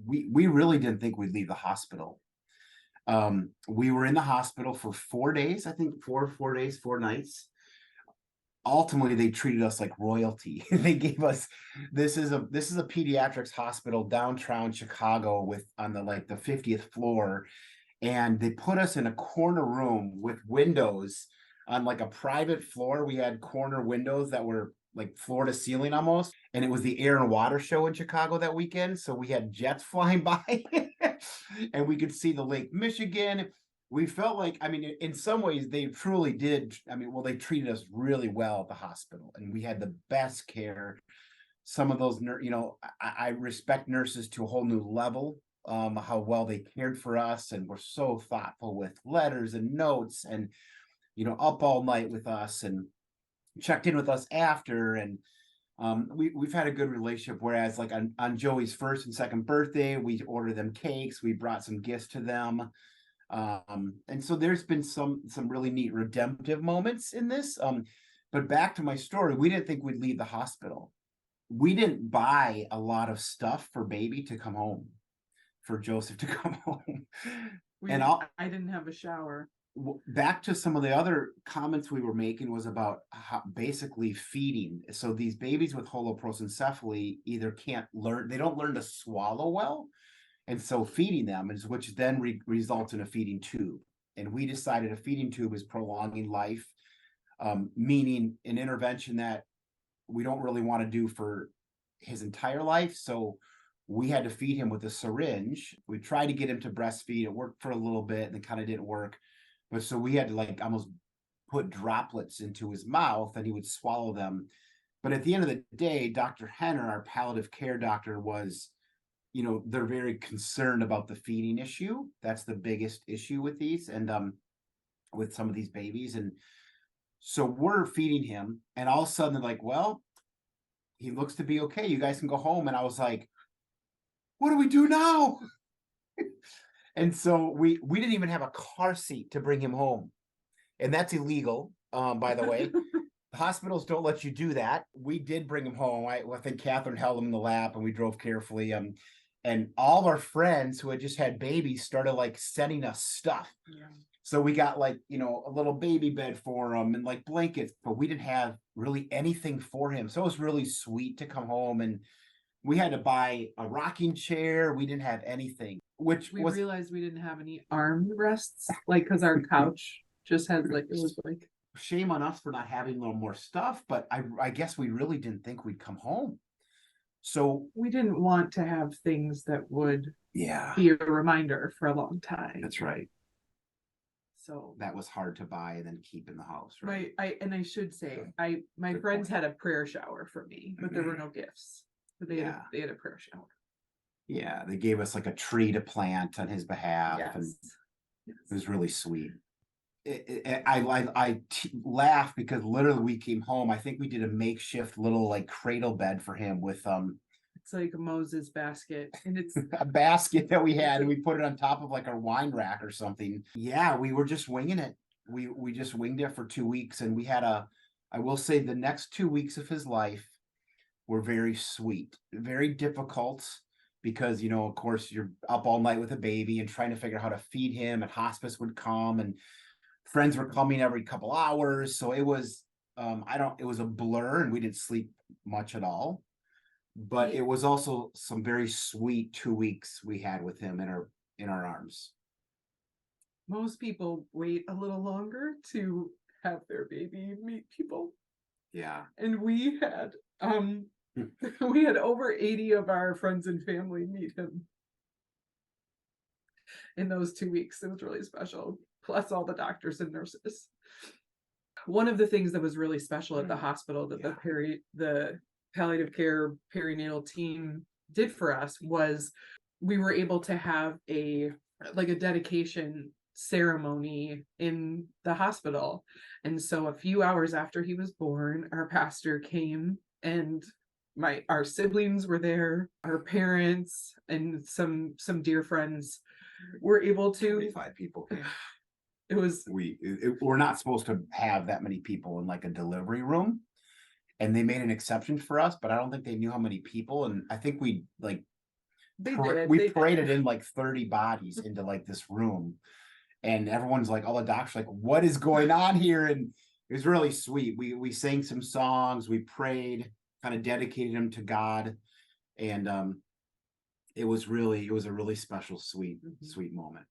we really didn't think we'd leave the hospital. We were in the hospital for 4 days, I think 4 days, 4 nights. Ultimately, they treated us like royalty. They gave us, this is a pediatrics hospital downtown Chicago with on the like the 50th floor, and they put us in a corner room with windows on like a private floor. We had corner windows that were like floor to ceiling almost, and it was the air and water show in Chicago that weekend, so we had jets flying by and we could see the Lake Michigan. We felt like, I mean, in some ways they truly did. I mean, well, they treated us really well at the hospital, and we had the best care. Some of those, I respect nurses to a whole new level. How well they cared for us and were so thoughtful with letters and notes, and up all night with us and checked in with us after. And we've had a good relationship. Whereas, like on Joey's first and second birthday, we ordered them cakes. We brought some gifts to them. And so there's been some really neat redemptive moments in this. But back to my story, we didn't think we'd leave the hospital. We didn't buy a lot of stuff for baby to come home, for Joseph to come home. And I didn't have a shower. Back to some of the other comments we were making was about basically feeding. So these babies with holoprosencephaly either they don't learn to swallow well. And so feeding them which then results in a feeding tube. And we decided a feeding tube is prolonging life, meaning an intervention that we don't really want to do for his entire life. So we had to feed him with a syringe. We tried to get him to breastfeed. It worked for a little bit and it kind of didn't work. But so we had to like almost put droplets into his mouth and he would swallow them. But at the end of the day, Dr. Henner, our palliative care doctor, was, they're very concerned about the feeding issue. That's the biggest issue with these and with some of these babies. And so we're feeding him, and all of a sudden they're like, well, he looks to be okay. You guys can go home. And I was like, what do we do now? And so we didn't even have a car seat to bring him home. And that's illegal, by the way. Hospitals don't let you do that. We did bring him home. I think Catherine held him in the lap and we drove carefully. And all of our friends who had just had babies started like sending us stuff. Yeah. So we got like, a little baby bed for him and like blankets, but we didn't have really anything for him. So it was really sweet to come home, and we had to buy a rocking chair. We didn't have anything, which we realized we didn't have any arm rests, like, because our couch just had like, it was like, shame on us for not having a little more stuff, but I guess we really didn't think we'd come home. So we didn't want to have things that would be a reminder for a long time. That's right. So that was hard to buy and then keep in the house, right? I should say, my friends had a prayer shower for me, but there were no gifts. But they had a prayer shower. Yeah, they gave us like a tree to plant on his behalf, yes. And it was really sweet. I laugh because literally we came home. I think we did a makeshift little like cradle bed for him with it's like a Moses basket, and it's a basket that we had, and we put it on top of like our wine rack or something. Yeah, we were just winging it. We just winged it for 2 weeks, and we had I will say the next 2 weeks of his life were very sweet, very difficult, because of course you're up all night with a baby and trying to figure out how to feed him, and hospice would come and friends were coming every couple hours. So it was it was a blur, and we didn't sleep much at all. But it was also some very sweet 2 weeks we had with him in our arms. Most people wait a little longer to have their baby meet people. Yeah. And we had we had over 80 of our friends and family meet him in those 2 weeks. It was really special, plus all the doctors and nurses. One of the things that was really special at the hospital that the palliative care perinatal team did for us was we were able to have a dedication ceremony in the hospital. And so a few hours after he was born, our pastor came, and our siblings were there, our parents, and some dear friends were able to. 25 people came. It was we're not supposed to have that many people in like a delivery room, and they made an exception for us, but I don't think they knew how many people. And I think we like They paraded in like 30 bodies into like this room, and everyone's like, all the doctors like, what is going on here? And it was really sweet. We sang some songs, we prayed, kind of dedicated them to God, and it was a really special, sweet moment.